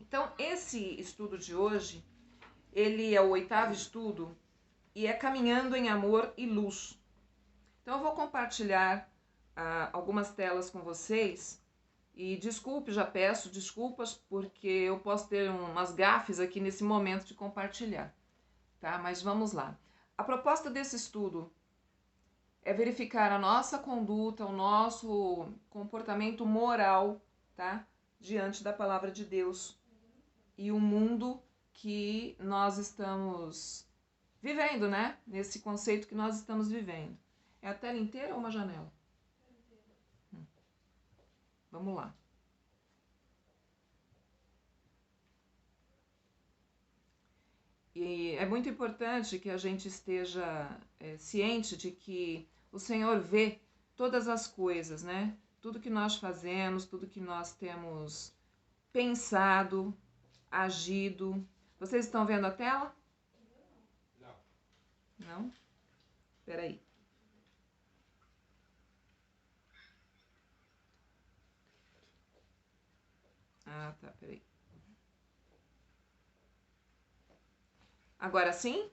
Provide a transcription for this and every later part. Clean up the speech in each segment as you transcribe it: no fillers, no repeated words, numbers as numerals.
Então, esse estudo de hoje, ele é o 8º estudo e é Caminhando em Amor e Luz. Então, eu vou compartilhar algumas telas com vocês e desculpe, já peço desculpas porque eu posso ter umas gafes aqui nesse momento de compartilhar, tá? Mas vamos lá. A proposta desse estudo é verificar a nossa conduta, o nosso comportamento moral, tá? Diante da palavra de Deus e o mundo que nós estamos vivendo, né? Nesse conceito que nós estamos vivendo. É a tela inteira ou uma janela? Vamos lá. E é muito importante que a gente esteja ciente de que o Senhor vê todas as coisas, né? Tudo que nós fazemos, tudo que nós temos pensado, agido. Vocês estão vendo a tela? Não. Não? Espera aí. Ah, tá, peraí. Agora sim?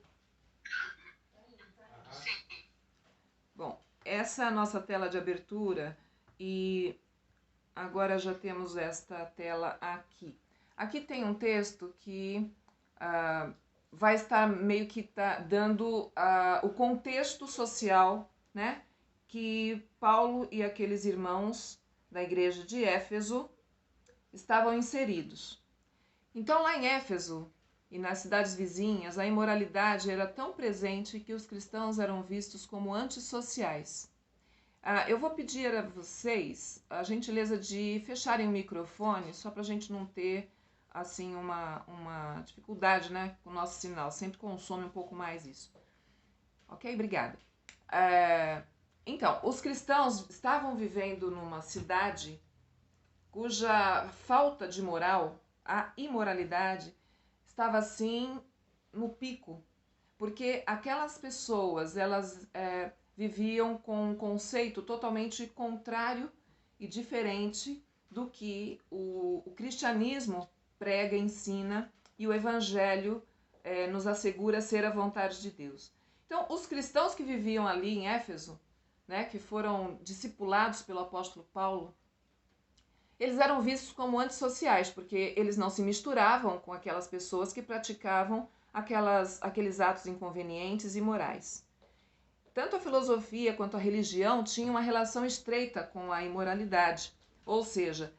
Bom, essa é a nossa tela de abertura e agora já temos esta tela aqui. Aqui tem um texto que vai estar meio que dando o contexto social, né, que Paulo e aqueles irmãos da igreja de Éfeso estavam inseridos. Então, lá em Éfeso e nas cidades vizinhas, a imoralidade era tão presente que os cristãos eram vistos como antissociais. Eu vou pedir a vocês a gentileza de fecharem o microfone, só para a gente não ter assim uma dificuldade, né, com o nosso sinal. Sempre consome um pouco mais isso. Ok? Obrigada. Então, os cristãos estavam vivendo numa cidade cuja falta de moral, a imoralidade, estava assim no pico, porque aquelas pessoas, elas viviam com um conceito totalmente contrário e diferente do que o cristianismo prega, ensina e o evangelho nos assegura ser a vontade de Deus. Então, os cristãos que viviam ali em Éfeso, né, que foram discipulados pelo apóstolo Paulo, eles eram vistos como antissociais, porque eles não se misturavam com aquelas pessoas que praticavam aqueles atos inconvenientes e imorais. Tanto a filosofia quanto a religião tinham uma relação estreita com a imoralidade, ou seja,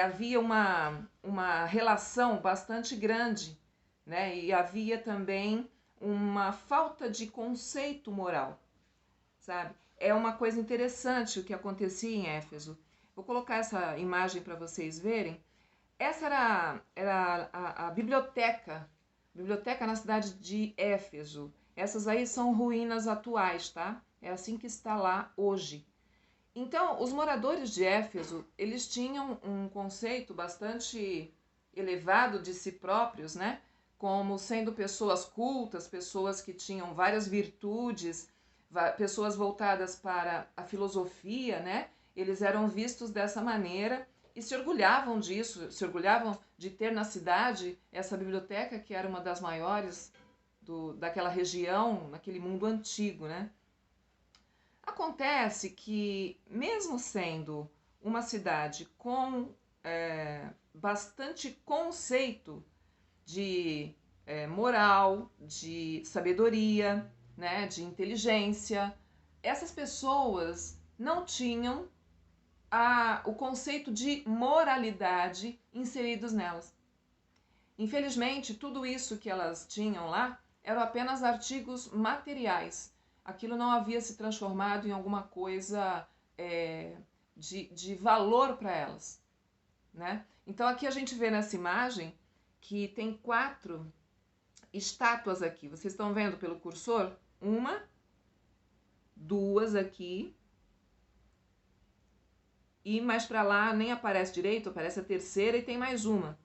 havia uma relação bastante grande, né? E havia também uma falta de conceito moral, sabe? É uma coisa interessante o que acontecia em Éfeso. Vou colocar essa imagem para vocês verem. Essa era a biblioteca na cidade de Éfeso. Essas aí são ruínas atuais, tá? É assim que está lá hoje. Então, os moradores de Éfeso, eles tinham um conceito bastante elevado de si próprios, né? Como sendo pessoas cultas, pessoas que tinham várias virtudes, pessoas voltadas para a filosofia, né? Eles eram vistos dessa maneira e se orgulhavam disso, se orgulhavam de ter na cidade essa biblioteca que era uma das maiores daquela região, naquele mundo antigo, né? Acontece que, mesmo sendo uma cidade com bastante conceito de moral, de sabedoria, né, de inteligência, essas pessoas não tinham o conceito de moralidade inseridos nelas. Infelizmente, tudo isso que elas tinham lá eram apenas artigos materiais. Aquilo não havia se transformado em alguma coisa de valor para elas, né? Então aqui a gente vê nessa imagem que tem 4 estátuas aqui. Vocês estão vendo pelo cursor? 1, 2 aqui. E mais para lá nem aparece direito, aparece a terceira e tem mais uma.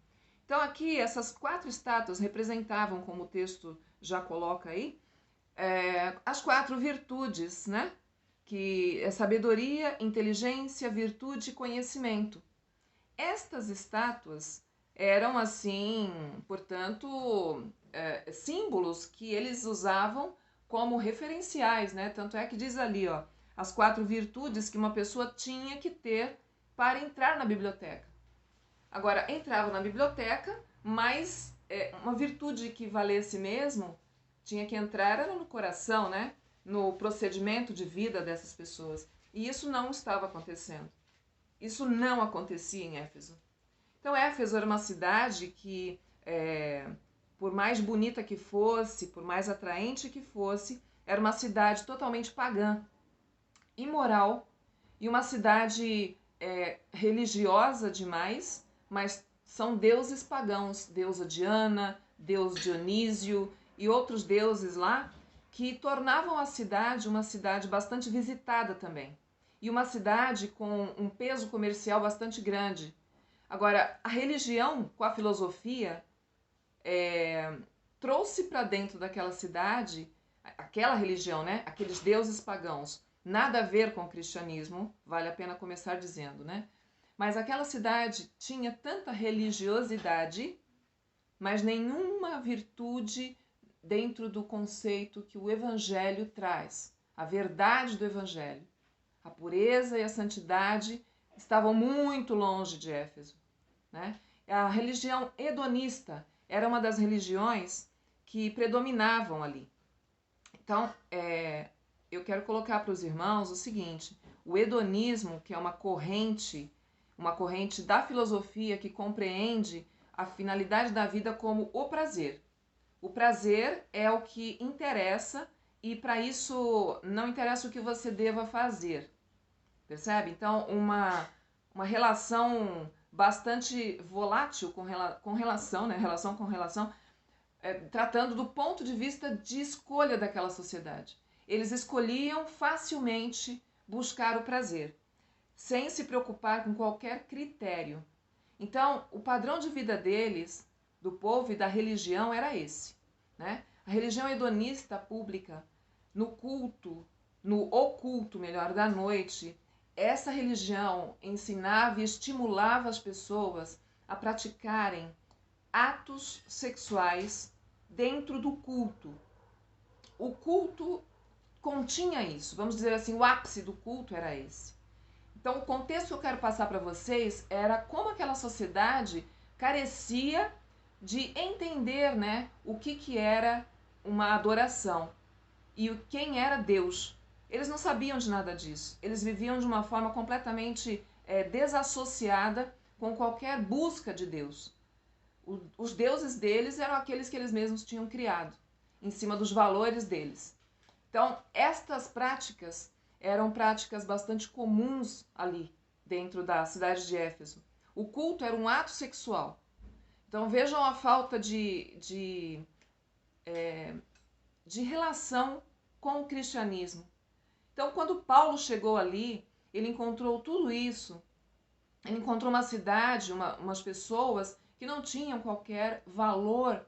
Então aqui essas 4 estátuas representavam, como o texto já coloca aí, as 4 virtudes, né? Que é sabedoria, inteligência, virtude e conhecimento. Estas estátuas eram assim, portanto, símbolos que eles usavam como referenciais, né? Tanto é que diz ali, ó, as 4 virtudes que uma pessoa tinha que ter para entrar na biblioteca. Agora, entrava na biblioteca, mas uma virtude que valesse mesmo, tinha que entrar era no coração, né? No procedimento de vida dessas pessoas. E isso não estava acontecendo. Isso não acontecia em Éfeso. Então, Éfeso era uma cidade que, por mais bonita que fosse, por mais atraente que fosse, era uma cidade totalmente pagã, imoral, e uma cidade religiosa demais, mas são deuses pagãos, deusa Diana, deus Dionísio e outros deuses lá, que tornavam a cidade uma cidade bastante visitada também. E uma cidade com um peso comercial bastante grande. Agora, a religião com a filosofia trouxe para dentro daquela cidade, aquela religião, né? Aqueles deuses pagãos, nada a ver com o cristianismo, vale a pena começar dizendo, né? Mas aquela cidade tinha tanta religiosidade, mas nenhuma virtude dentro do conceito que o Evangelho traz, a verdade do Evangelho. A pureza e a santidade estavam muito longe de Éfeso, né? A religião hedonista era uma das religiões que predominavam ali. Então, eu quero colocar para os irmãos o seguinte: o hedonismo, que é uma corrente da filosofia que compreende a finalidade da vida como o prazer. O prazer é o que interessa e para isso não interessa o que você deva fazer, percebe? Então, uma relação bastante volátil com relação, né? Relação com relação, tratando do ponto de vista de escolha daquela sociedade. Eles escolhiam facilmente buscar o prazer, sem se preocupar com qualquer critério. Então, o padrão de vida deles, do povo e da religião, era esse, né? A religião hedonista pública, no culto, no oculto, melhor, da noite, essa religião ensinava e estimulava as pessoas a praticarem atos sexuais dentro do culto. O culto continha isso, vamos dizer assim, o ápice do culto era esse. Então, o contexto que eu quero passar para vocês era como aquela sociedade carecia de entender, né, o que era uma adoração e quem era Deus. Eles não sabiam de nada disso. Eles viviam de uma forma completamente desassociada com qualquer busca de Deus. Os deuses deles eram aqueles que eles mesmos tinham criado, em cima dos valores deles. Então, estas práticas eram práticas bastante comuns ali, dentro da cidade de Éfeso. O culto era um ato sexual. Então, vejam a falta de relação com o cristianismo. Então, quando Paulo chegou ali, ele encontrou tudo isso. Ele encontrou uma cidade, umas pessoas que não tinham qualquer valor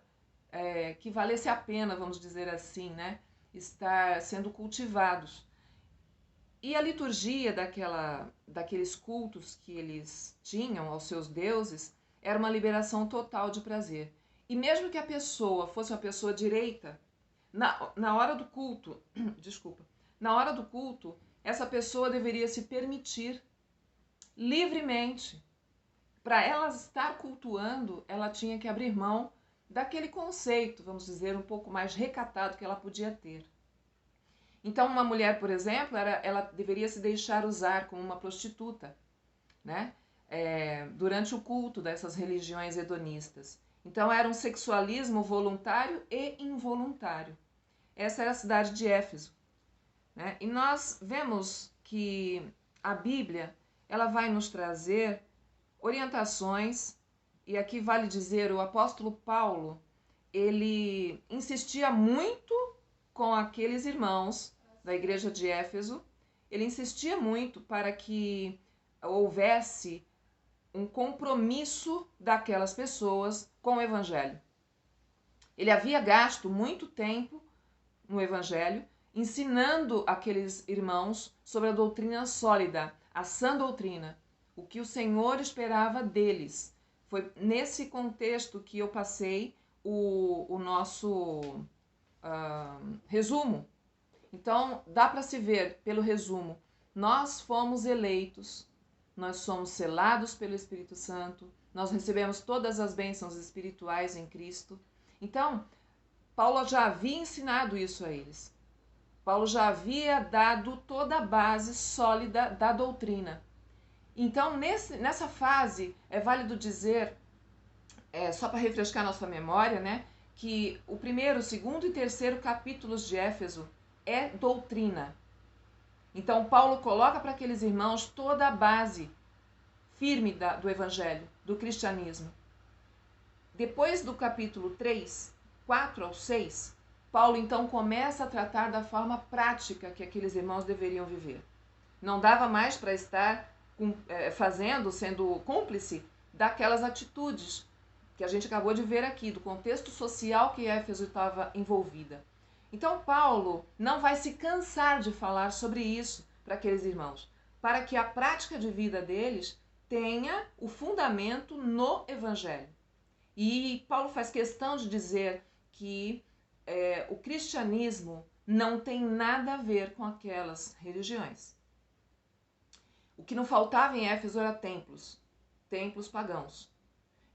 que valesse a pena, vamos dizer assim, né? Estar sendo cultivados. E a liturgia daqueles cultos que eles tinham aos seus deuses era uma liberação total de prazer. E mesmo que a pessoa fosse uma pessoa direita, na hora do culto, desculpa, na hora do culto, essa pessoa deveria se permitir livremente. Para ela estar cultuando, ela tinha que abrir mão daquele conceito, vamos dizer, um pouco mais recatado que ela podia ter. Então, uma mulher, por exemplo, ela deveria se deixar usar como uma prostituta, né? Durante o culto dessas religiões hedonistas. Então, era um sexualismo voluntário e involuntário. Essa era a cidade de Éfeso, né? E nós vemos que a Bíblia ela vai nos trazer orientações, e aqui vale dizer, o apóstolo Paulo, ele insistia muito com aqueles irmãos da igreja de Éfeso, ele insistia muito para que houvesse um compromisso daquelas pessoas com o Evangelho. Ele havia gasto muito tempo no Evangelho, ensinando aqueles irmãos sobre a doutrina sólida, a sã doutrina, o que o Senhor esperava deles, Foi nesse contexto que eu passei o nosso resumo. Então, dá para se ver pelo resumo. Nós fomos eleitos, nós somos selados pelo Espírito Santo, nós recebemos todas as bênçãos espirituais em Cristo. Então, Paulo já havia ensinado isso a eles. Paulo já havia dado toda a base sólida da doutrina. Então, nessa fase, é válido dizer, só para refrescar nossa memória, né, que o primeiro, segundo e terceiro capítulos de Éfeso é doutrina. Então, Paulo coloca para aqueles irmãos toda a base firme do evangelho, do cristianismo. Depois do capítulo 3, 4 ao 6, Paulo então começa a tratar da forma prática que aqueles irmãos deveriam viver. Não dava mais para estar sendo cúmplice daquelas atitudes que a gente acabou de ver aqui, do contexto social que Éfeso estava envolvida. Então Paulo não vai se cansar de falar sobre isso para aqueles irmãos, para que a prática de vida deles tenha o fundamento no Evangelho. E Paulo faz questão de dizer que o cristianismo não tem nada a ver com aquelas religiões. O que não faltava em Éfeso era templos pagãos.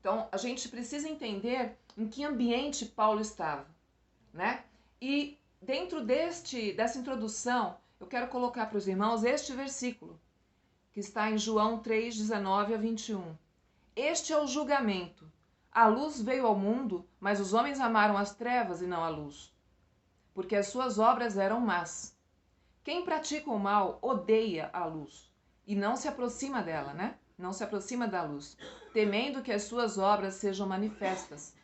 Então, a gente precisa entender em que ambiente Paulo estava, né? E dentro dessa introdução, eu quero colocar para os irmãos este versículo, que está em João 3, 19 a 21. Este é o julgamento. A luz veio ao mundo, mas os homens amaram as trevas e não a luz, porque as suas obras eram más. Quem pratica o mal odeia a luz e não se aproxima dela, né? Não se aproxima da luz, temendo que as suas obras sejam manifestas.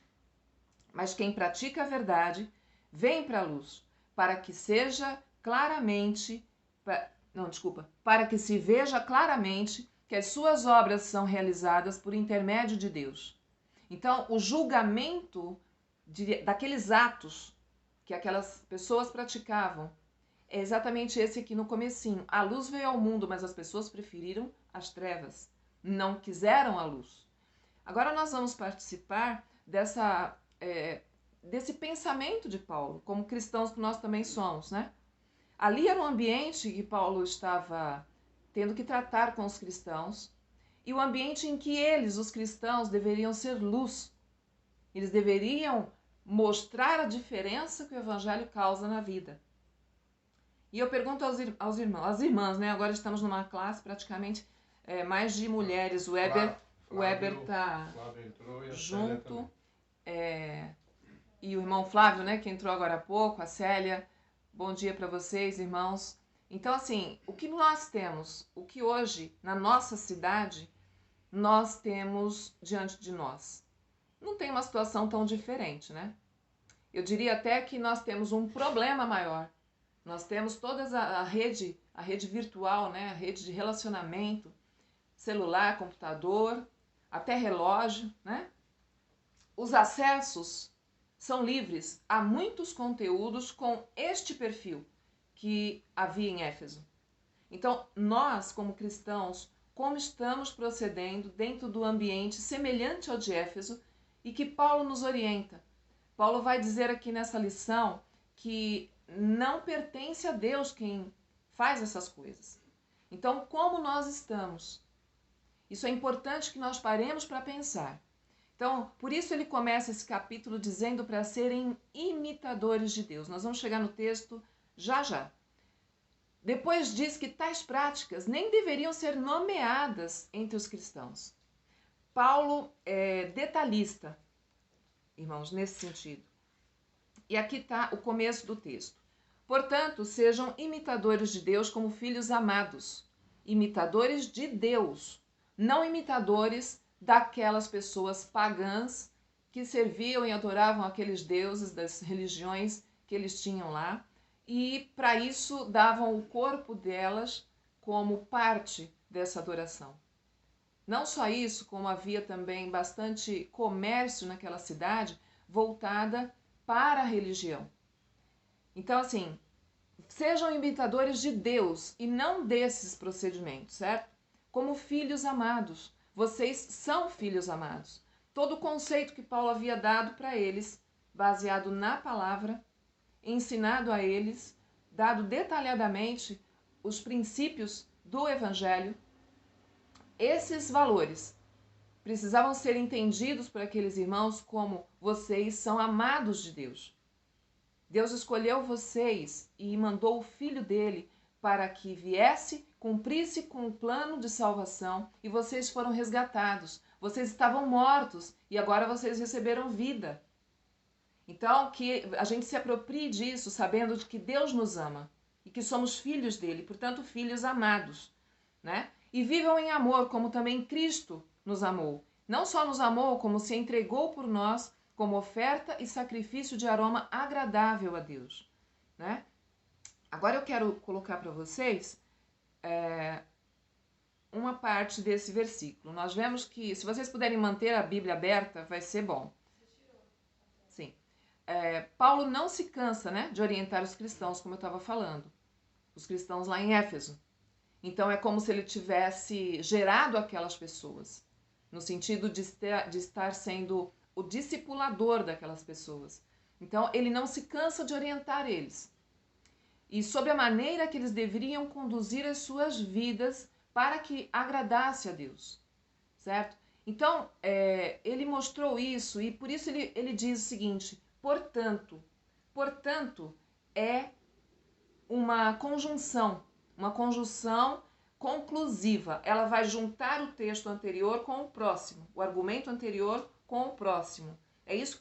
Mas quem pratica a verdade vem para a luz, para que se veja claramente que as suas obras são realizadas por intermédio de Deus. Então, o julgamento daqueles atos que aquelas pessoas praticavam é exatamente esse aqui no comecinho. A luz veio ao mundo, mas as pessoas preferiram as trevas. Não quiseram a luz. Agora nós vamos participar desse pensamento de Paulo, como cristãos que nós também somos, né? Ali era um ambiente que Paulo estava tendo que tratar com os cristãos, e o ambiente em que eles, os cristãos, deveriam ser luz. Eles deveriam mostrar a diferença que o evangelho causa na vida. E eu pergunto aos irmãos, às irmãs, né? Agora estamos numa classe praticamente mais de mulheres. O Weber está junto. E o irmão Flávio, né? Que entrou agora há pouco, a Célia. Bom dia para vocês, irmãos. Então, assim, o que nós temos, o que hoje, na nossa cidade, nós temos diante de nós? Não tem uma situação tão diferente, né? Eu diria até que nós temos um problema maior. Nós temos toda a rede virtual, né? A rede de relacionamento, celular, computador, até relógio, né? Os acessos são livres a muitos conteúdos com este perfil que havia em Éfeso. Então, nós, como cristãos, como estamos procedendo dentro do ambiente semelhante ao de Éfeso e que Paulo nos orienta. Paulo vai dizer aqui nessa lição que não pertence a Deus quem faz essas coisas. Então, como nós estamos? Isso é importante que nós paremos para pensar. Então, por isso ele começa esse capítulo dizendo para serem imitadores de Deus. Nós vamos chegar no texto já já. Depois diz que tais práticas nem deveriam ser nomeadas entre os cristãos. Paulo é detalhista, irmãos, nesse sentido. E aqui está o começo do texto. Portanto, sejam imitadores de Deus como filhos amados, imitadores de Deus, não imitadores daquelas pessoas pagãs que serviam e adoravam aqueles deuses das religiões que eles tinham lá, e para isso davam o corpo delas como parte dessa adoração. Não só isso, como havia também bastante comércio naquela cidade voltada para a religião. Então, assim, sejam imitadores de Deus e não desses procedimentos, certo? Como filhos amados. vocês são filhos amados. Todo o conceito que Paulo havia dado para eles, baseado na palavra, ensinado a eles, dado detalhadamente os princípios do Evangelho, esses valores precisavam ser entendidos por aqueles irmãos como vocês são amados de Deus. Deus escolheu vocês e mandou o Filho dele para que viesse, cumprisse com o plano de salvação e vocês foram resgatados. Vocês estavam mortos e agora vocês receberam vida. Então, que a gente se aproprie disso, sabendo de que Deus nos ama e que somos filhos dele, portanto, filhos amados, né? E vivam em amor, como também Cristo nos amou. Não só nos amou, como se entregou por nós como oferta e sacrifício de aroma agradável a Deus, né? Agora eu quero colocar para vocês uma parte desse versículo. Nós vemos que, se vocês puderem manter a Bíblia aberta, vai ser bom. Sim. Paulo não se cansa, né, de orientar os cristãos, como eu estava falando. Os cristãos lá em Éfeso. Então é como se ele tivesse gerado aquelas pessoas, no sentido de estar sendo o discipulador daquelas pessoas. Então ele não se cansa de orientar eles. E sobre a maneira que eles deveriam conduzir as suas vidas para que agradasse a Deus, certo? Então, ele mostrou isso e por isso ele diz o seguinte, portanto é uma conjunção conclusiva. Ela vai juntar o texto anterior com o próximo, o argumento anterior com o próximo.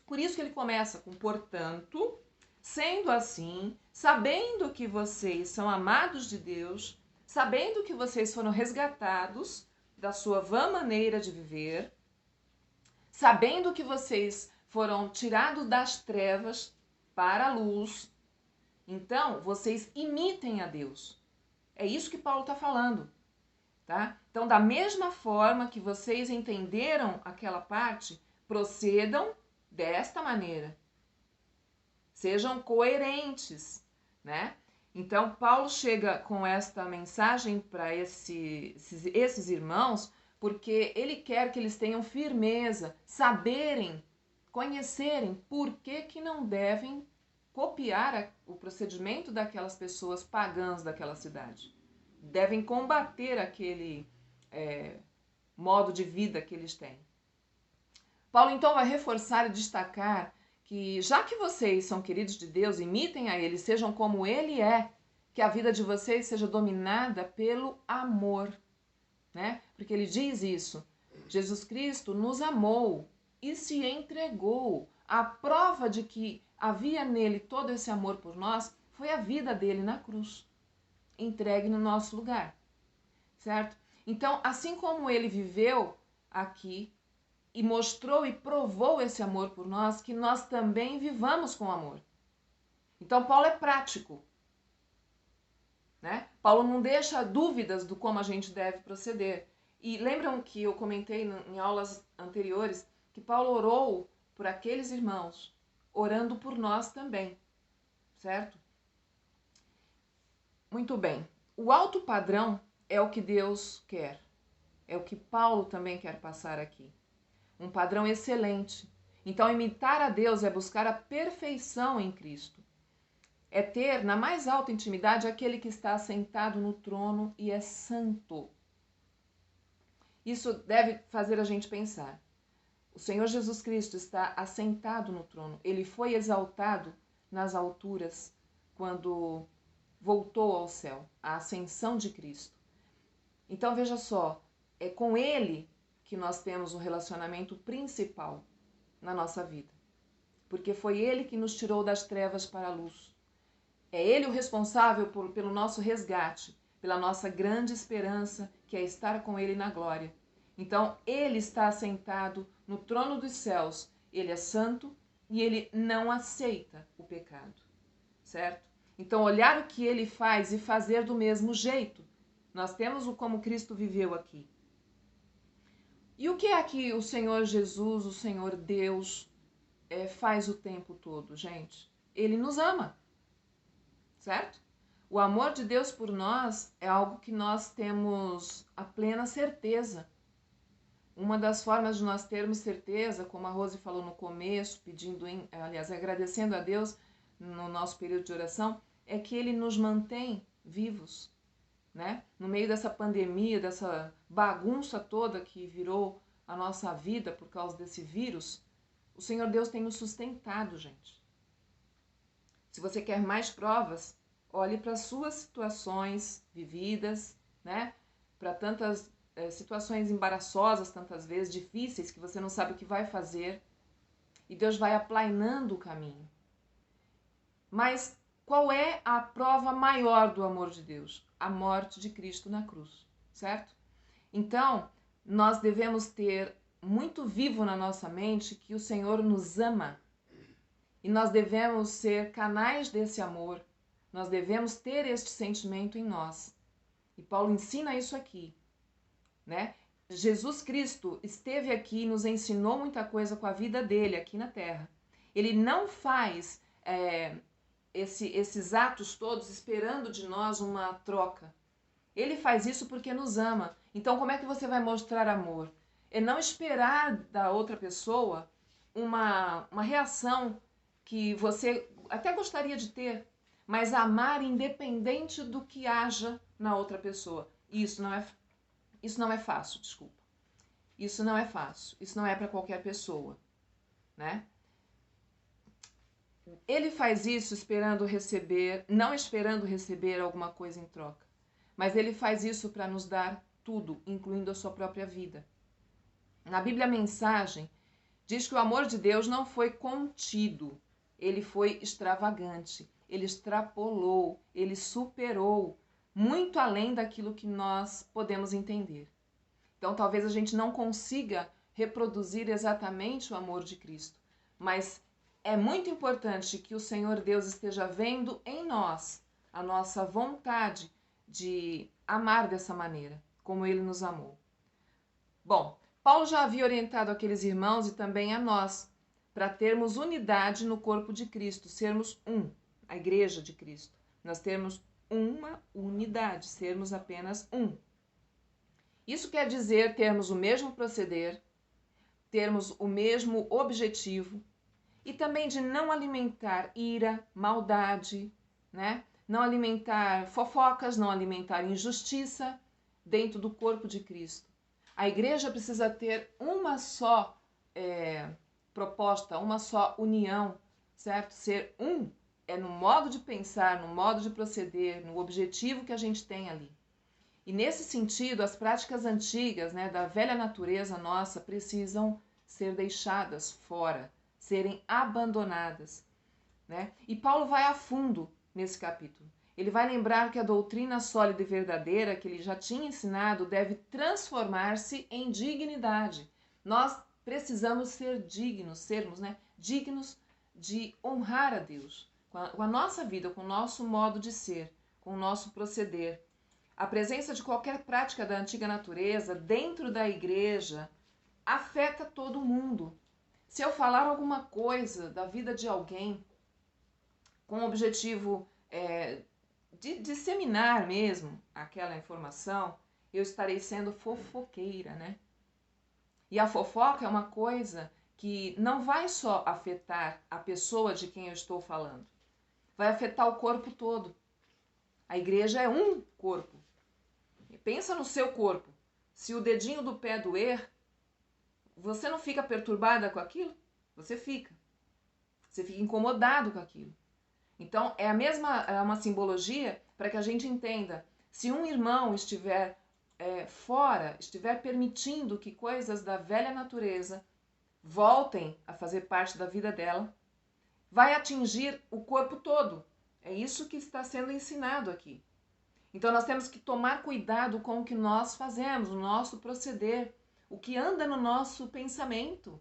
Por isso que ele começa com portanto, sendo assim, sabendo que vocês são amados de Deus, sabendo que vocês foram resgatados da sua vã maneira de viver, sabendo que vocês foram tirados das trevas para a luz, então vocês imitem a Deus. É isso que Paulo está falando, tá? Então, da mesma forma que vocês entenderam aquela parte, procedam desta maneira. Sejam coerentes, né? Então, Paulo chega com esta mensagem para esses irmãos, porque ele quer que eles tenham firmeza, saberem, conhecerem por que não devem copiar o procedimento daquelas pessoas pagãs daquela cidade. Devem combater aquele modo de vida que eles têm. Paulo então vai reforçar e destacar que já que vocês são queridos de Deus, imitem a Ele, sejam como Ele é, que a vida de vocês seja dominada pelo amor, né? Porque ele diz isso, Jesus Cristo nos amou e se entregou. A prova de que havia nele todo esse amor por nós foi a vida dele na cruz, entregue no nosso lugar, certo? Então, assim como ele viveu aqui, e mostrou e provou esse amor por nós, que nós também vivamos com amor. Então, Paulo é prático, né? Paulo não deixa dúvidas do como a gente deve proceder. E lembram que eu comentei em aulas anteriores que Paulo orou por aqueles irmãos, orando por nós também, certo? Muito bem. O alto padrão é o que Deus quer. É o que Paulo também quer passar aqui. Um padrão excelente. Então, imitar a Deus é buscar a perfeição em Cristo. É ter na mais alta intimidade aquele que está assentado no trono e é santo. Isso deve fazer a gente pensar. O Senhor Jesus Cristo está assentado no trono. Ele foi exaltado nas alturas quando voltou ao céu, a ascensão de Cristo. Então, veja só, é com Ele que nós temos um relacionamento principal na nossa vida. Porque foi Ele que nos tirou das trevas para a luz. É Ele o responsável pelo nosso resgate, pela nossa grande esperança, que é estar com Ele na glória. Então, Ele está assentado no trono dos céus. Ele é santo e Ele não aceita o pecado, certo? Então, olhar o que Ele faz e fazer do mesmo jeito. Nós temos o como Cristo viveu aqui. E o que é que o Senhor Jesus, o Senhor Deus, faz o tempo todo, gente? Ele nos ama, certo? O amor de Deus por nós é algo que nós temos a plena certeza. Uma das formas de nós termos certeza, como a Rose falou no começo, agradecendo a Deus no nosso período de oração, é que Ele nos mantém vivos, né? No meio dessa pandemia, dessa bagunça toda que virou a nossa vida por causa desse vírus, o Senhor Deus tem nos sustentado, gente. Se você quer mais provas, olhe para as suas situações vividas, né? Para tantas situações embaraçosas, tantas vezes, difíceis, que você não sabe o que vai fazer. E Deus vai aplainando o caminho. Mas qual é a prova maior do amor de Deus? A morte de Cristo na cruz, certo? Então, nós devemos ter muito vivo na nossa mente que o Senhor nos ama. E nós devemos ser canais desse amor. Nós devemos ter este sentimento em nós. E Paulo ensina isso aqui, né? Jesus Cristo esteve aqui e nos ensinou muita coisa com a vida dele aqui na Terra. Ele não faz esses atos todos esperando de nós uma troca. Ele faz isso porque nos ama. Então, como é que você vai mostrar amor? É não esperar da outra pessoa uma reação que você até gostaria de ter, mas amar independente do que haja na outra pessoa. Isso não é fácil, desculpa. Isso não é fácil. Isso não é para qualquer pessoa, né? Ele faz isso não esperando receber alguma coisa em troca. Mas ele faz isso para nos dar tudo, incluindo a sua própria vida. Na Bíblia a Mensagem diz que o amor de Deus não foi contido, ele foi extravagante, ele extrapolou, ele superou, muito além daquilo que nós podemos entender. Então talvez a gente não consiga reproduzir exatamente o amor de Cristo, mas é muito importante que o Senhor Deus esteja vendo em nós a nossa vontade de amar dessa maneira, como Ele nos amou. Bom, Paulo já havia orientado aqueles irmãos e também a nós para termos unidade no corpo de Cristo, sermos um, a igreja de Cristo. Nós termos uma unidade, sermos apenas um. Isso quer dizer termos o mesmo proceder, termos o mesmo objetivo e também de não alimentar ira, maldade, né? Não alimentar fofocas, não alimentar injustiça dentro do corpo de Cristo. A igreja precisa ter uma só proposta, uma só união, certo? Ser um é no modo de pensar, no modo de proceder, no objetivo que a gente tem ali. E nesse sentido, as práticas antigas, né, da velha natureza nossa precisam ser deixadas fora, serem abandonadas, né? E Paulo vai a fundo nesse capítulo. Ele vai lembrar que a doutrina sólida e verdadeira que ele já tinha ensinado deve transformar-se em dignidade. Nós precisamos ser dignos, dignos de honrar a Deus com a nossa vida, com o nosso modo de ser, com o nosso proceder. A presença de qualquer prática da antiga natureza dentro da igreja afeta todo mundo. Se eu falar alguma coisa da vida de alguém com o objetivo de disseminar mesmo aquela informação, eu estarei sendo fofoqueira, né? E a fofoca é uma coisa que não vai só afetar a pessoa de quem eu estou falando, vai afetar o corpo todo. A igreja é um corpo. Pensa no seu corpo. Se o dedinho do pé doer, você não fica perturbada com aquilo? Você fica. Você fica incomodado com aquilo. Então, é uma simbologia para que a gente entenda. Se um irmão estiver fora, estiver permitindo que coisas da velha natureza voltem a fazer parte da vida dela, vai atingir o corpo todo. É isso que está sendo ensinado aqui. Então nós temos que tomar cuidado com o que nós fazemos, o nosso proceder, o que anda no nosso pensamento,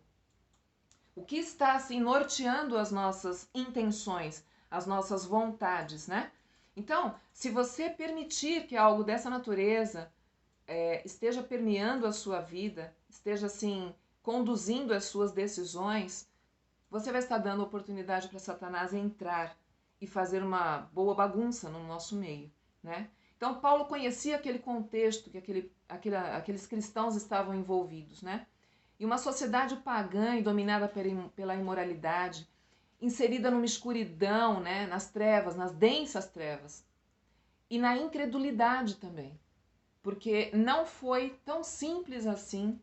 o que está assim norteando as nossas intenções, as nossas vontades, né? Então, se você permitir que algo dessa natureza esteja permeando a sua vida, esteja assim conduzindo as suas decisões, você vai estar dando oportunidade para Satanás entrar e fazer uma boa bagunça no nosso meio, né? Então, Paulo conhecia aquele contexto que aqueles cristãos estavam envolvidos, né? E uma sociedade pagã e dominada pela imoralidade, inserida numa escuridão, né? Nas trevas, nas densas trevas. E na incredulidade também. Porque não foi tão simples assim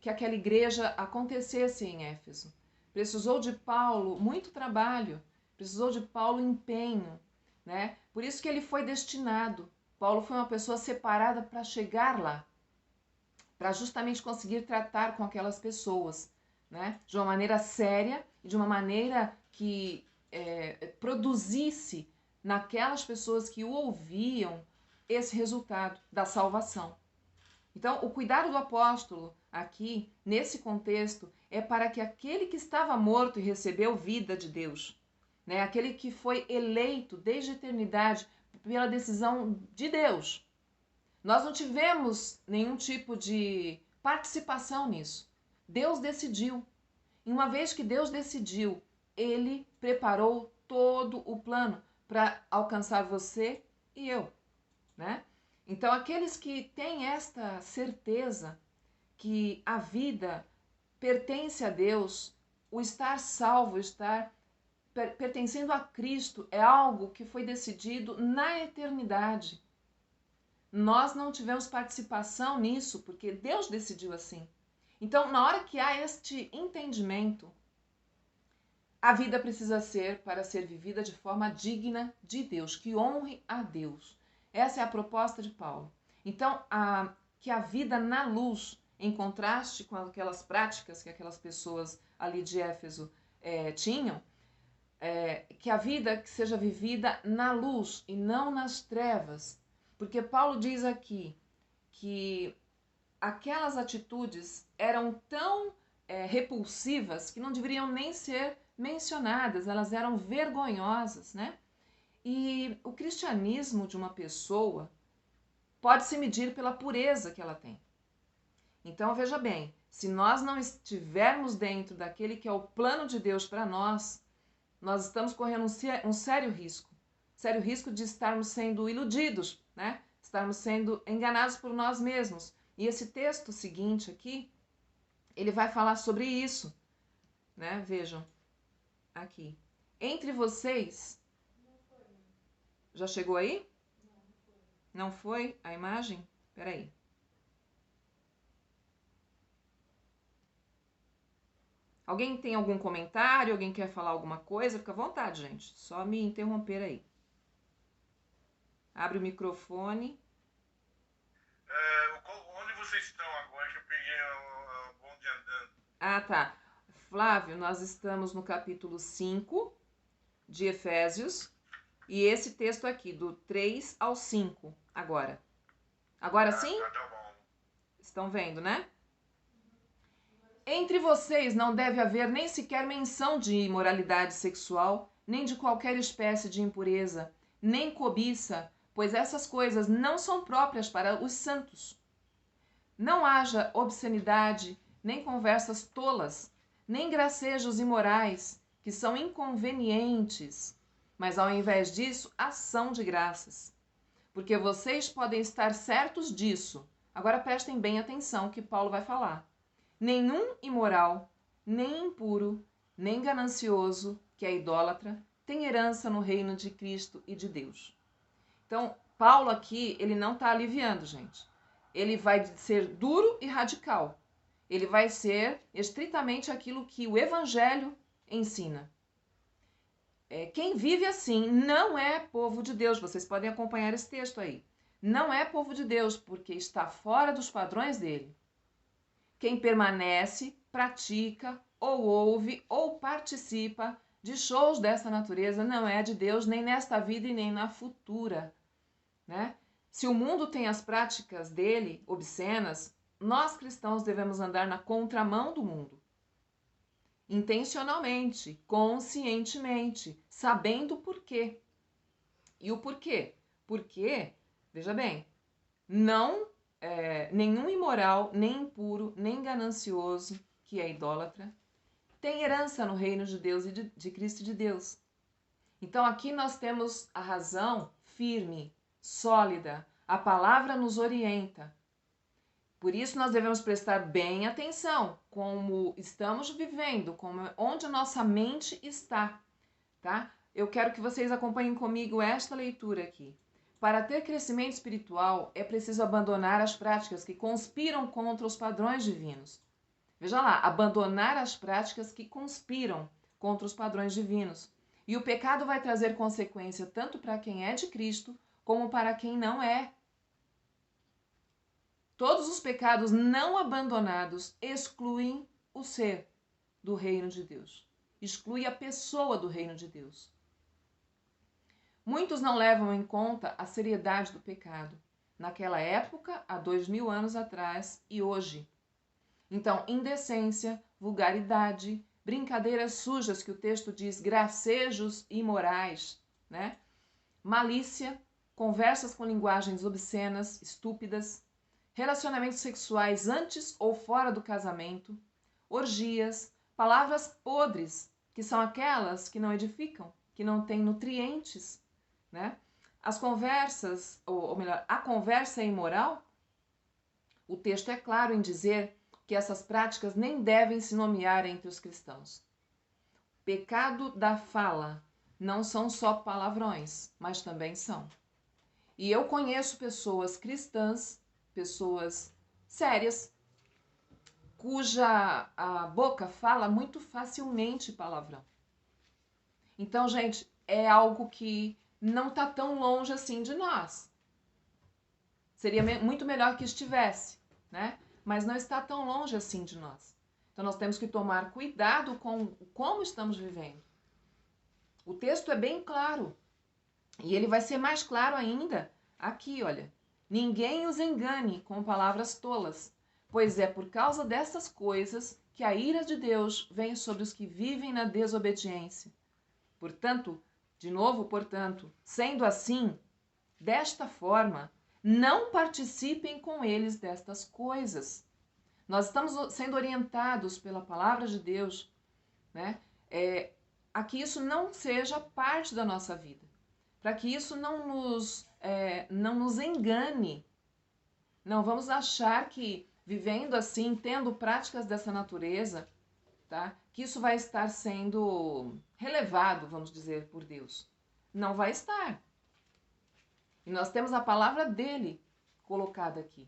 que aquela igreja acontecesse em Éfeso. Precisou de Paulo muito trabalho, precisou de Paulo empenho, né? Por isso que ele foi destinado. Paulo foi uma pessoa separada para chegar lá, para justamente conseguir tratar com aquelas pessoas, né? De uma maneira séria e de uma maneira que produzisse naquelas pessoas que o ouviam esse resultado da salvação. Então, o cuidado do apóstolo aqui, nesse contexto, é para que aquele que estava morto e recebeu vida de Deus, né, aquele que foi eleito desde a eternidade pela decisão de Deus, nós não tivemos nenhum tipo de participação nisso. Deus decidiu. E uma vez que Deus decidiu, Ele preparou todo o plano para alcançar você e eu, né? Então, aqueles que têm esta certeza que a vida pertence a Deus, o estar salvo, o estar pertencendo a Cristo é algo que foi decidido na eternidade. Nós não tivemos participação nisso porque Deus decidiu assim. Então, na hora que há este entendimento, a vida precisa ser para ser vivida de forma digna de Deus, que honre a Deus. Essa é a proposta de Paulo. Então, que a vida na luz, em contraste com aquelas práticas que aquelas pessoas ali de Éfeso tinham, que a vida que seja vivida na luz e não nas trevas. Porque Paulo diz aqui que aquelas atitudes eram tão repulsivas que não deveriam nem ser mencionadas, elas eram vergonhosas, né? E o cristianismo de uma pessoa pode se medir pela pureza que ela tem. Então, veja bem, se nós não estivermos dentro daquele que é o plano de Deus para nós estamos correndo um sério risco de estarmos sendo iludidos, né? Estarmos sendo enganados por nós mesmos. E esse texto seguinte aqui, ele vai falar sobre isso, né? Vejam, aqui. Entre vocês... Já chegou aí? Não foi a imagem? Peraí. Alguém tem algum comentário? Alguém quer falar alguma coisa? Fica à vontade, gente. Só me interromper aí. Abre o microfone. Onde vocês estão agora? Que eu peguei o bonde andando. Ah, tá. Flávio, nós estamos no capítulo 5 de Efésios. E esse texto aqui, do 3 ao 5, agora. Agora sim? Tá bom. Estão vendo, né? Entre vocês não deve haver nem sequer menção de imoralidade sexual, nem de qualquer espécie de impureza, nem cobiça, pois essas coisas não são próprias para os santos. Não haja obscenidade, nem conversas tolas, nem gracejos imorais, que são inconvenientes, mas ao invés disso, ação de graças. Porque vocês podem estar certos disso. Agora prestem bem atenção que Paulo vai falar. Nenhum imoral, nem impuro, nem ganancioso, que é idólatra, tem herança no reino de Cristo e de Deus. Então, Paulo aqui, ele não está aliviando, gente. Ele vai ser duro e radical. Ele vai ser estritamente aquilo que o Evangelho ensina. Quem vive assim não é povo de Deus. Vocês podem acompanhar esse texto aí. Não é povo de Deus, porque está fora dos padrões dele. Quem permanece, pratica, ou ouve, ou participa de shows dessa natureza não é de Deus, nem nesta vida e nem na futura, né? Se o mundo tem as práticas dele, obscenas, nós cristãos devemos andar na contramão do mundo. Intencionalmente, conscientemente, sabendo o porquê. E o porquê? Porque, veja bem, não nenhum imoral, nem impuro, nem ganancioso, que é idólatra, tem herança no reino de Deus e de Cristo e de Deus. Então aqui nós temos a razão firme sólida. A palavra nos orienta. Por isso nós devemos prestar bem atenção como estamos vivendo, onde a nossa mente está, tá? Eu quero que vocês acompanhem comigo esta leitura aqui. Para ter crescimento espiritual, é preciso abandonar as práticas que conspiram contra os padrões divinos. Veja lá, abandonar as práticas que conspiram contra os padrões divinos. E o pecado vai trazer consequência tanto para quem é de Cristo, como para quem não é. Todos os pecados não abandonados excluem o ser do reino de Deus. Exclui a pessoa do reino de Deus. Muitos não levam em conta a seriedade do pecado, naquela época, há 2000 anos atrás e hoje. Então, indecência, vulgaridade, brincadeiras sujas que o texto diz, gracejos imorais, né? Malícia, conversas com linguagens obscenas, estúpidas, relacionamentos sexuais antes ou fora do casamento, orgias, palavras podres, que são aquelas que não edificam, que não têm nutrientes, né? As conversas, ou melhor, a conversa é imoral. O texto é claro em dizer que essas práticas nem devem se nomear entre os cristãos. Pecado da fala não são só palavrões, mas também são. E eu conheço pessoas cristãs, pessoas sérias, cuja a boca fala muito facilmente palavrão. Então, gente, é algo que não está tão longe assim de nós. Seria muito melhor que estivesse, né? Mas não está tão longe assim de nós. Então, nós temos que tomar cuidado com como estamos vivendo. O texto é bem claro. E ele vai ser mais claro ainda aqui, olha. Ninguém os engane com palavras tolas, pois é por causa dessas coisas que a ira de Deus vem sobre os que vivem na desobediência. Portanto, sendo assim, desta forma, não participem com eles destas coisas. Nós estamos sendo orientados pela palavra de Deus, né? A que isso não seja parte da nossa vida, para que isso não nos engane. Não vamos achar que vivendo assim, tendo práticas dessa natureza, tá? Que isso vai estar sendo relevado, vamos dizer, por Deus. Não vai estar. E nós temos a palavra dele colocada aqui.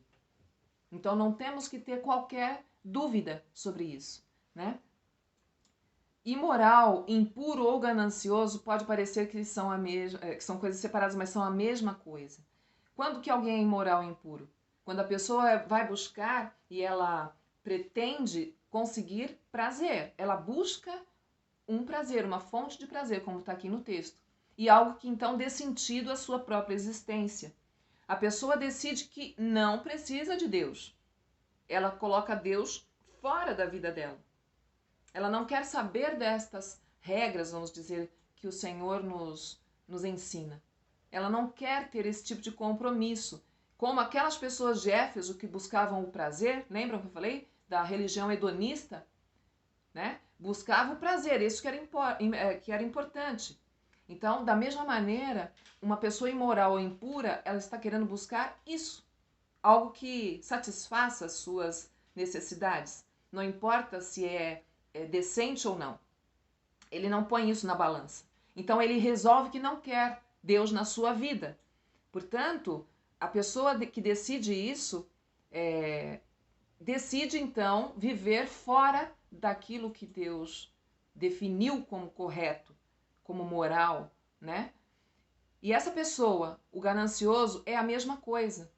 Então não temos que ter qualquer dúvida sobre isso, né? Imoral, impuro ou ganancioso pode parecer que são coisas separadas, mas são a mesma coisa. Quando que alguém é imoral e impuro? Quando a pessoa vai buscar e ela pretende conseguir prazer. Ela busca um prazer, uma fonte de prazer, como está aqui no texto. E algo que então dê sentido à sua própria existência. A pessoa decide que não precisa de Deus. Ela coloca Deus fora da vida dela. Ela não quer saber destas regras, vamos dizer, que o Senhor nos ensina. Ela não quer ter esse tipo de compromisso. Como aquelas pessoas de Éfeso que buscavam o prazer, lembram que eu falei? Da religião hedonista, né? Buscava o prazer, isso que era importante. Então, da mesma maneira, uma pessoa imoral ou impura, ela está querendo buscar isso. Algo que satisfaça as suas necessidades. Não importa se é decente ou não. Ele não põe isso na balança. Então ele resolve que não quer Deus na sua vida. Portanto, a pessoa que decide isso, decide então viver fora daquilo que Deus definiu como correto, como moral, né? E essa pessoa, o ganancioso, é a mesma coisa.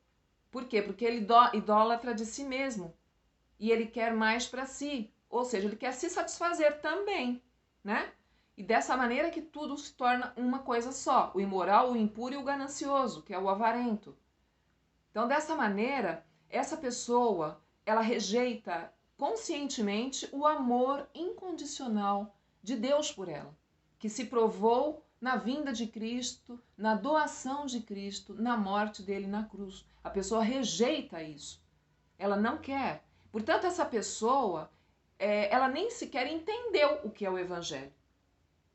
Por quê? Porque ele idólatra de si mesmo. E ele quer mais para si. Ou seja, ele quer se satisfazer também, né? E dessa maneira que tudo se torna uma coisa só. O imoral, o impuro e o ganancioso, que é o avarento. Então, dessa maneira, essa pessoa, ela rejeita conscientemente o amor incondicional de Deus por ela, que se provou na vinda de Cristo, na doação de Cristo, na morte dele na cruz. A pessoa rejeita isso. Ela não quer. Portanto, essa pessoa, ela nem sequer entendeu o que é o Evangelho,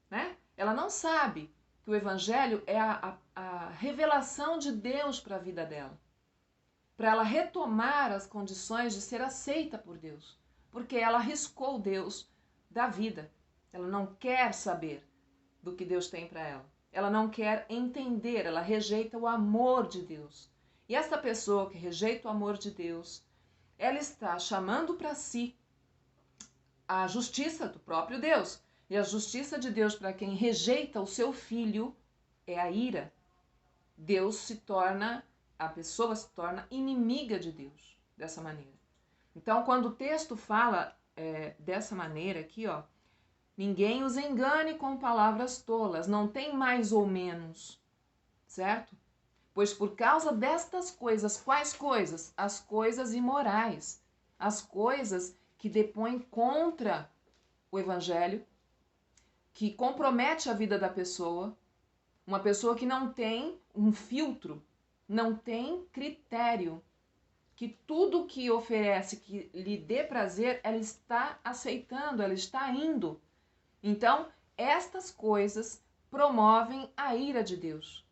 né? Ela não sabe que que o Evangelho é a revelação de Deus para a vida dela, para ela retomar as condições de ser aceita por Deus, porque ela arriscou Deus da vida. Ela não quer saber do que Deus tem para ela. Ela não quer entender, ela rejeita o amor de Deus. E essa pessoa que rejeita o amor de Deus, ela está chamando para si a justiça do próprio Deus. E a justiça de Deus para quem rejeita o seu filho é a ira. A pessoa se torna inimiga de Deus dessa maneira. Então, quando o texto fala dessa maneira aqui, ó, ninguém os engane com palavras tolas, não tem mais ou menos, certo? Pois por causa destas coisas, quais coisas? As coisas imorais, as coisas que depõem contra o Evangelho, que compromete a vida da pessoa, uma pessoa que não tem um filtro, não tem critério, que tudo que oferece, que lhe dê prazer, ela está aceitando, ela está indo. Então, estas coisas promovem a ira de Deus.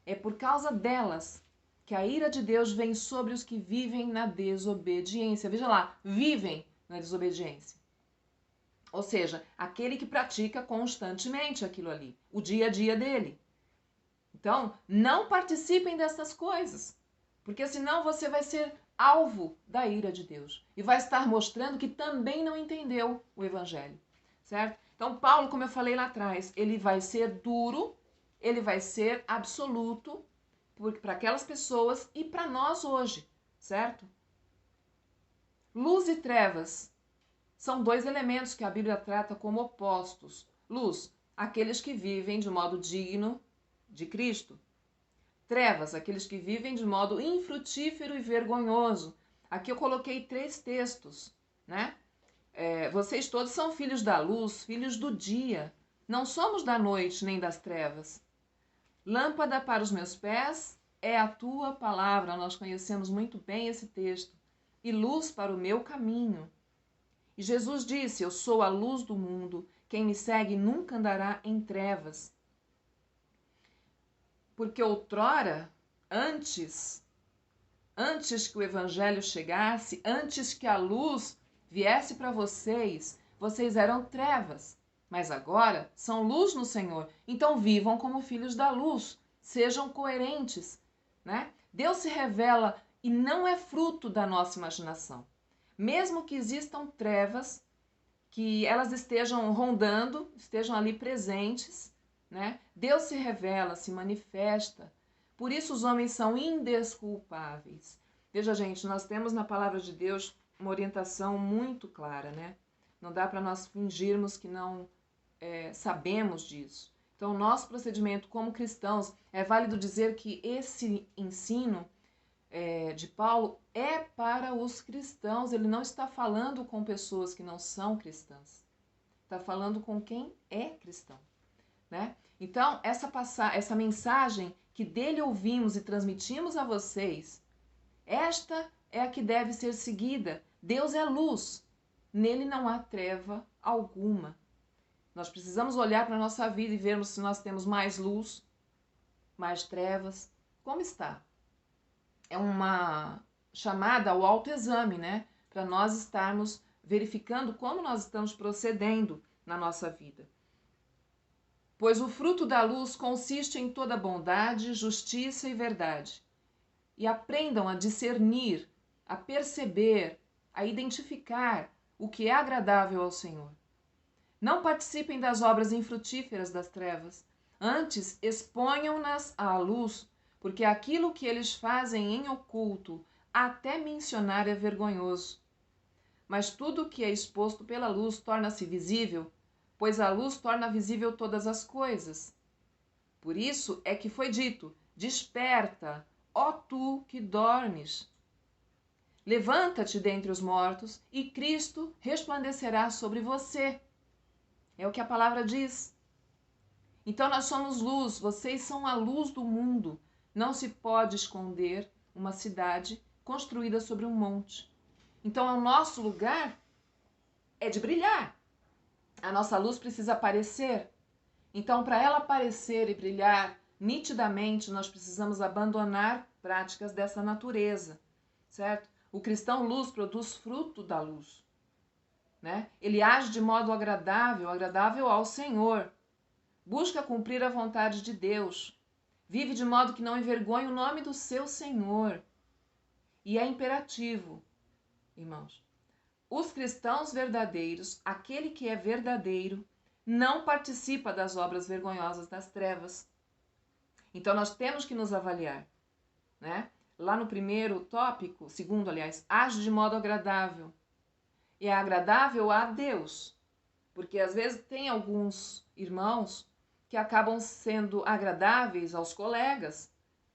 É por causa delas que a ira de Deus vem sobre os que vivem na desobediência. Veja lá, vivem na desobediência. Ou seja, aquele que pratica constantemente aquilo ali, o dia a dia dele. Então, não participem dessas coisas, porque senão você vai ser alvo da ira de Deus e vai estar mostrando que também não entendeu o Evangelho, certo? Então, Paulo, como eu falei lá atrás, ele vai ser duro, ele vai ser absoluto para aquelas pessoas e para nós hoje, certo? Luz e trevas são dois elementos que a Bíblia trata como opostos. Luz, aqueles que vivem de modo digno de Cristo. Trevas, aqueles que vivem de modo infrutífero e vergonhoso. Aqui eu coloquei 3 textos, né? Vocês todos são filhos da luz, filhos do dia. Não somos da noite nem das trevas. Lâmpada para os meus pés é a tua palavra. Nós conhecemos muito bem esse texto. E luz para o meu caminho. E Jesus disse, eu sou a luz do mundo. Quem me segue nunca andará em trevas. Porque outrora, antes que o Evangelho chegasse, antes que a luz viesse para vocês, vocês eram trevas. Mas agora são luz no Senhor. Então vivam como filhos da luz. Sejam coerentes, né? Deus se revela e não é fruto da nossa imaginação. Mesmo que existam trevas, que elas estejam rondando, estejam ali presentes, né? Deus se revela, se manifesta. Por isso os homens são indesculpáveis. Veja, gente, nós temos na palavra de Deus uma orientação muito clara, né? Não dá para nós fingirmos que não sabemos disso. Então, nosso procedimento como cristãos, é válido dizer que esse ensino de Paulo é para os cristãos. Ele não está falando com pessoas que não são cristãs. Está falando com quem é cristão. Né? Então, essa mensagem que dele ouvimos e transmitimos a vocês, esta é a que deve ser seguida. Deus é luz, nele não há treva alguma. Nós precisamos olhar para a nossa vida e vermos se nós temos mais luz, mais trevas. Como está? É uma chamada ao autoexame, né? Para nós estarmos verificando como nós estamos procedendo na nossa vida. Pois o fruto da luz consiste em toda bondade, justiça e verdade. E aprendam a discernir, a perceber, a identificar o que é agradável ao Senhor. Não participem das obras infrutíferas das trevas, antes exponham-nas à luz, porque aquilo que eles fazem em oculto, até mencionar é vergonhoso. Mas tudo o que é exposto pela luz torna-se visível, pois a luz torna visível todas as coisas. Por isso é que foi dito, desperta, ó tu que dormes. Levanta-te dentre os mortos e Cristo resplandecerá sobre você. É o que a palavra diz. Então nós somos luz, vocês são a luz do mundo. Não se pode esconder uma cidade construída sobre um monte. Então o nosso lugar é de brilhar. A nossa luz precisa aparecer. Então, para ela aparecer e brilhar nitidamente, nós precisamos abandonar práticas dessa natureza, certo? O cristão luz produz fruto da luz, né? Ele age de modo agradável ao Senhor, busca cumprir a vontade de Deus, vive de modo que não envergonhe o nome do seu Senhor. E é imperativo, irmãos. Os cristãos verdadeiros, aquele que é verdadeiro, não participa das obras vergonhosas das trevas. Então nós temos que nos avaliar, né? Lá no primeiro tópico, segundo, aliás, age de modo agradável. E é agradável a Deus, porque às vezes tem alguns irmãos que acabam sendo agradáveis aos colegas,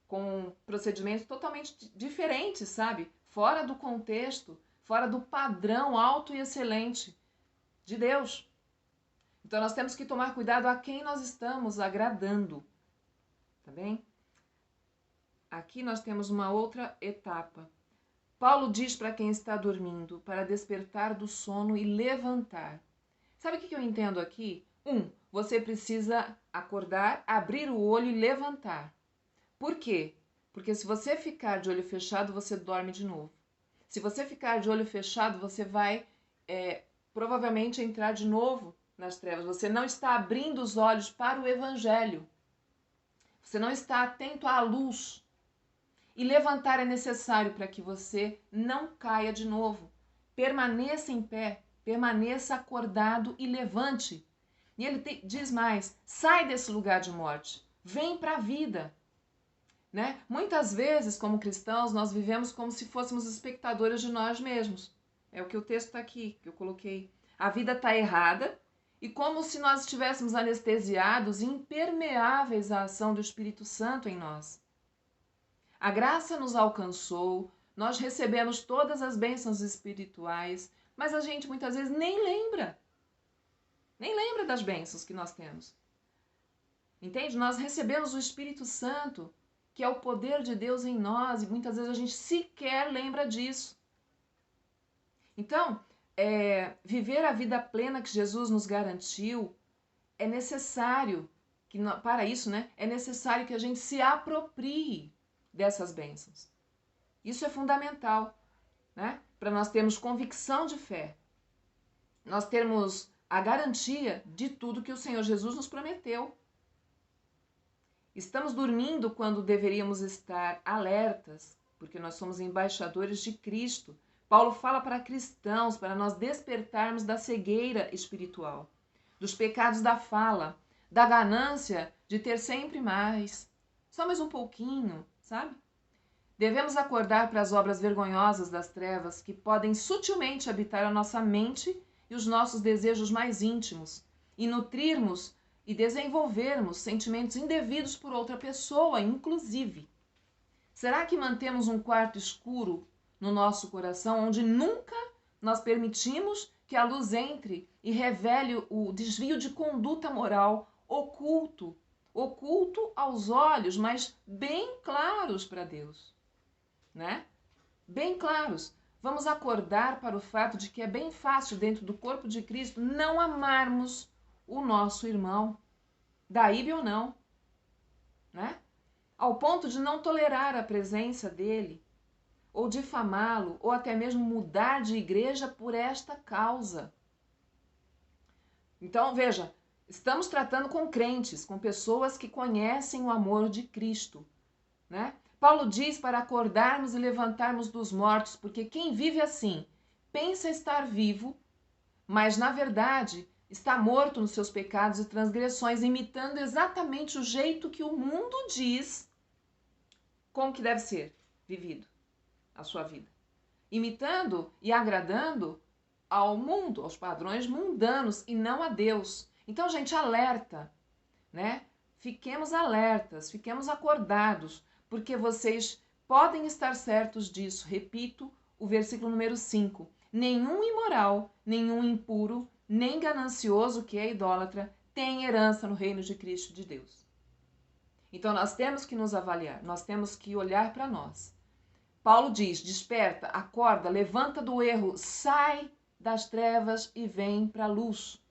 com procedimentos totalmente diferentes, sabe? Fora do contexto, fora do padrão alto e excelente de Deus. Então nós temos que tomar cuidado a quem nós estamos agradando, tá bem? Aqui nós temos uma outra etapa. Paulo diz para quem está dormindo, para despertar do sono e levantar. Sabe o que eu entendo aqui? Você precisa acordar, abrir o olho e levantar. Por quê? Porque se você ficar de olho fechado, você dorme de novo. Se você ficar de olho fechado, você vai provavelmente entrar de novo nas trevas. Você não está abrindo os olhos para o Evangelho. Você não está atento à luz. E levantar é necessário para que você não caia de novo. Permaneça em pé, permaneça acordado e levante. E ele diz mais, sai desse lugar de morte, vem para a vida. Né? Muitas vezes, como cristãos, nós vivemos como se fôssemos espectadores de nós mesmos. É o que o texto está aqui, que eu coloquei. A vida está errada e como se nós estivéssemos anestesiados e impermeáveis à ação do Espírito Santo em nós. A graça nos alcançou, nós recebemos todas as bênçãos espirituais, mas a gente muitas vezes nem lembra das bênçãos que nós temos. Entende? Nós recebemos o Espírito Santo, que é o poder de Deus em nós, e muitas vezes a gente sequer lembra disso. Então, viver a vida plena que Jesus nos garantiu, é necessário, para isso, né, é necessário que a gente se aproprie dessas bênçãos. Isso é fundamental, né, para nós termos convicção de fé, nós termos a garantia de tudo que o Senhor Jesus nos prometeu. Estamos dormindo quando deveríamos estar alertas, porque nós somos embaixadores de Cristo. Paulo fala para cristãos, para nós despertarmos da cegueira espiritual, dos pecados da fala, da ganância de ter sempre mais, só mais um pouquinho, sabe? Devemos acordar para as obras vergonhosas das trevas que podem sutilmente habitar a nossa mente e os nossos desejos mais íntimos e nutrirmos e desenvolvermos sentimentos indevidos por outra pessoa, inclusive. Será que mantemos um quarto escuro no nosso coração onde nunca nós permitimos que a luz entre e revele o desvio de conduta moral oculto aos olhos, mas bem claros para Deus, né? Bem claros. Vamos acordar para o fato de que é bem fácil dentro do corpo de Cristo não amarmos o nosso irmão, da íbia ou não, né? Ao ponto de não tolerar a presença dele, ou difamá-lo, ou até mesmo mudar de igreja por esta causa. Então, veja, estamos tratando com crentes, com pessoas que conhecem o amor de Cristo, né? Paulo diz para acordarmos e levantarmos dos mortos, porque quem vive assim pensa estar vivo, mas na verdade está morto nos seus pecados e transgressões, imitando exatamente o jeito que o mundo diz como que deve ser vivido a sua vida. Imitando e agradando ao mundo, aos padrões mundanos e não a Deus. Então, gente, alerta, né? Fiquemos alertas, fiquemos acordados, porque vocês podem estar certos disso. Repito o versículo número 5. Nenhum imoral, nenhum impuro, nem ganancioso, que é idólatra, tem herança no reino de Cristo de Deus. Então nós temos que nos avaliar, nós temos que olhar para nós. Paulo diz, desperta, acorda, levanta do erro, sai das trevas e vem para a luz.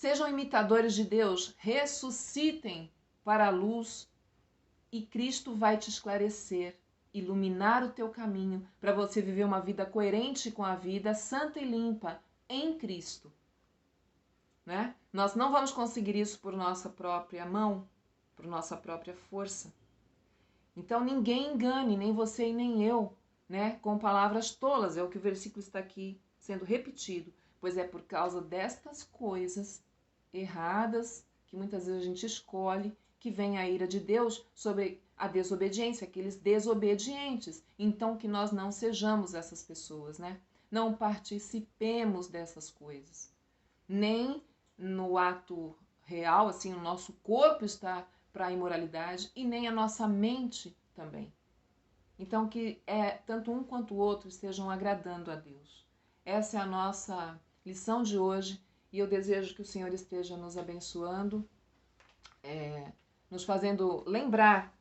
Sejam imitadores de Deus, ressuscitem para a luz e Cristo vai te esclarecer, iluminar o teu caminho para você viver uma vida coerente com a vida santa e limpa em Cristo. Né? Nós não vamos conseguir isso por nossa própria mão, por nossa própria força. Então ninguém engane, nem você e nem eu, né? Com palavras tolas, é o que o versículo está aqui sendo repetido, pois é por causa destas coisas erradas que muitas vezes a gente escolhe que vem a ira de Deus sobre a desobediência, aqueles desobedientes. Então que nós não sejamos essas pessoas, né? Não participemos dessas coisas. Nem no ato real, assim, o nosso corpo está para a imoralidade e nem a nossa mente também. Então que tanto um quanto o outro estejam agradando a Deus. Essa é a nossa lição de hoje e eu desejo que o Senhor esteja nos abençoando, nos fazendo lembrar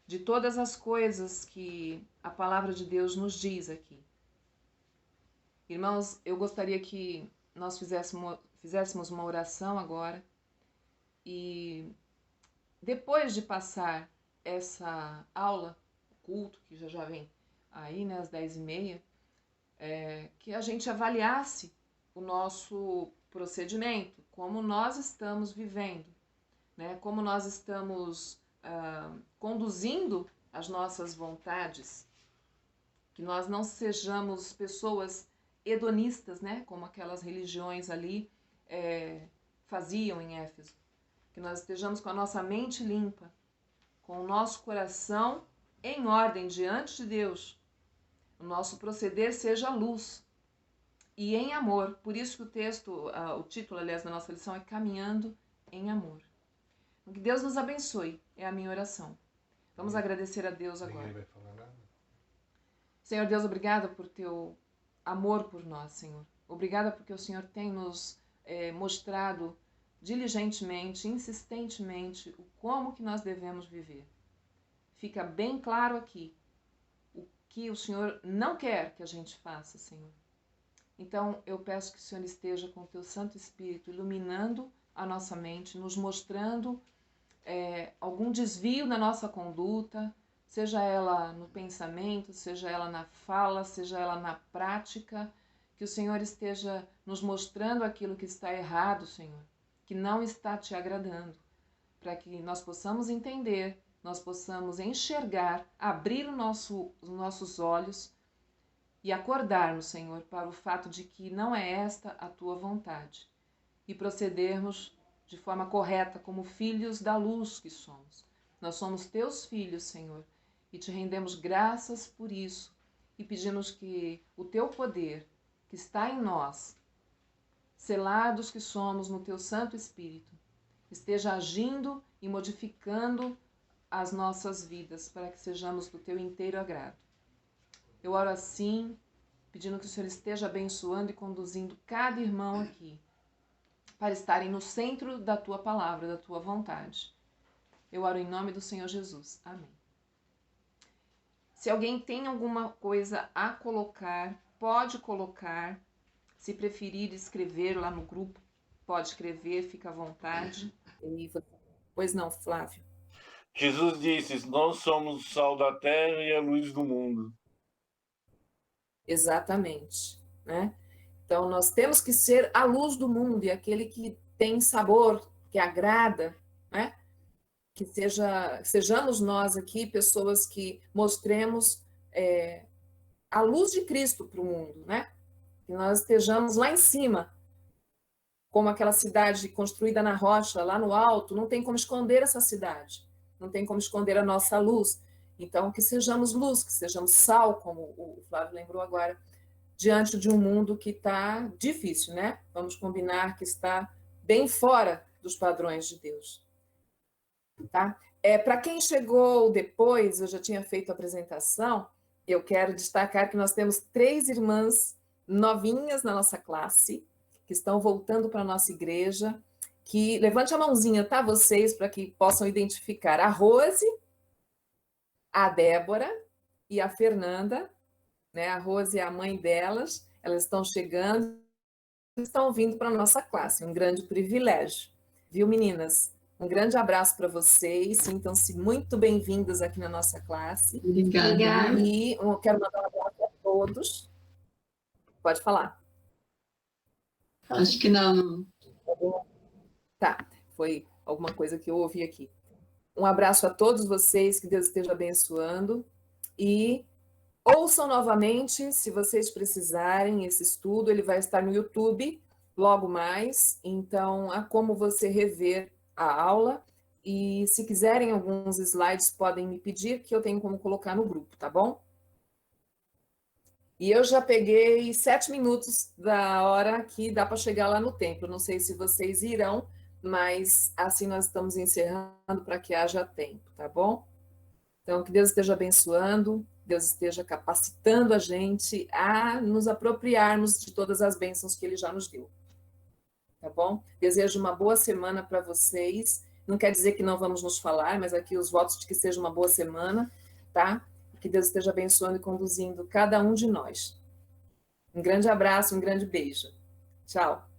de todas as coisas que a palavra de Deus nos diz aqui. Irmãos, eu gostaria que nós fizéssemos uma oração agora e depois de passar essa aula, culto, que já vem aí, né, às 10h30, que a gente avaliasse o nosso procedimento, como nós estamos vivendo, né, como nós estamos conduzindo as nossas vontades, que nós não sejamos pessoas hedonistas, né, como aquelas religiões ali faziam em Éfeso, que nós estejamos com a nossa mente limpa, com o nosso coração em ordem diante de Deus, o nosso proceder seja luz e em amor. Por isso que o texto, o título, aliás, da nossa lição é Caminhando em Amor. Que Deus nos abençoe, é a minha oração. Vamos agradecer a Deus agora. Ninguém vai falar nada. Senhor Deus, obrigada por teu amor por nós, Senhor. Obrigada porque o Senhor tem nos mostrado diligentemente, insistentemente, o como que nós devemos viver. Fica bem claro aqui o que o Senhor não quer que a gente faça, Senhor. Então, eu peço que o Senhor esteja com o teu Santo Espírito iluminando a nossa mente, nos mostrando algum desvio na nossa conduta, seja ela no pensamento, seja ela na fala, seja ela na prática, que o Senhor esteja nos mostrando aquilo que está errado, Senhor, que não está te agradando, para que nós possamos entender, nós possamos enxergar, abrir os nossos olhos e acordarmos, Senhor, para o fato de que não é esta a tua vontade e procedermos de forma correta como filhos da luz que somos. Nós somos teus filhos, Senhor, e te rendemos graças por isso e pedimos que o teu poder que está em nós, selados que somos no teu Santo Espírito, esteja agindo e modificando as nossas vidas para que sejamos do teu inteiro agrado. Eu oro assim, pedindo que o Senhor esteja abençoando e conduzindo cada irmão aqui, para estarem no centro da tua palavra, da tua vontade. Eu oro em nome do Senhor Jesus. Amém. Se alguém tem alguma coisa a colocar, pode colocar. Se preferir escrever lá no grupo, pode escrever, fica à vontade. Pois não, Flávio. Jesus disse: Nós somos o sal da terra e a luz do mundo. Exatamente, né? Então, nós temos que ser a luz do mundo e aquele que tem sabor, que agrada, né? Que sejamos nós aqui pessoas que mostremos a luz de Cristo para o mundo, né? Que nós estejamos lá em cima, como aquela cidade construída na rocha, lá no alto, não tem como esconder essa cidade, não tem como esconder a nossa luz. Então, que sejamos luz, que sejamos sal, como o Flávio lembrou agora, diante de um mundo que está difícil, né? Vamos combinar que está bem fora dos padrões de Deus. Tá? Para quem chegou depois, eu já tinha feito a apresentação, eu quero destacar que nós temos 3 irmãs novinhas na nossa classe, que estão voltando para a nossa igreja, que levante a mãozinha, tá? Vocês, para que possam identificar a Rose, a Débora e a Fernanda, né? A Rose é a mãe delas, elas estão chegando estão vindo para a nossa classe, um grande privilégio. Viu, meninas? Um grande abraço para vocês, sintam-se muito bem-vindas aqui na nossa classe. Obrigada. E eu quero mandar um abraço a todos. Pode falar. Acho que não. Tá, foi alguma coisa que eu ouvi aqui. Um abraço a todos vocês, que Deus esteja abençoando. E ouçam novamente, se vocês precisarem, esse estudo, ele vai estar no YouTube logo mais. Então, há como você rever a aula. E se quiserem alguns slides, podem me pedir, que eu tenho como colocar no grupo, tá bom? E eu já peguei 7 minutos da hora que dá para chegar lá no templo. Não sei se vocês irão, mas assim nós estamos encerrando para que haja tempo, tá bom? Então, que Deus esteja abençoando, Deus esteja capacitando a gente a nos apropriarmos de todas as bênçãos que Ele já nos deu. Tá bom? Desejo uma boa semana para vocês. Não quer dizer que não vamos nos falar, mas aqui os votos de que seja uma boa semana, tá? Que Deus esteja abençoando e conduzindo cada um de nós. Um grande abraço, um grande beijo. Tchau.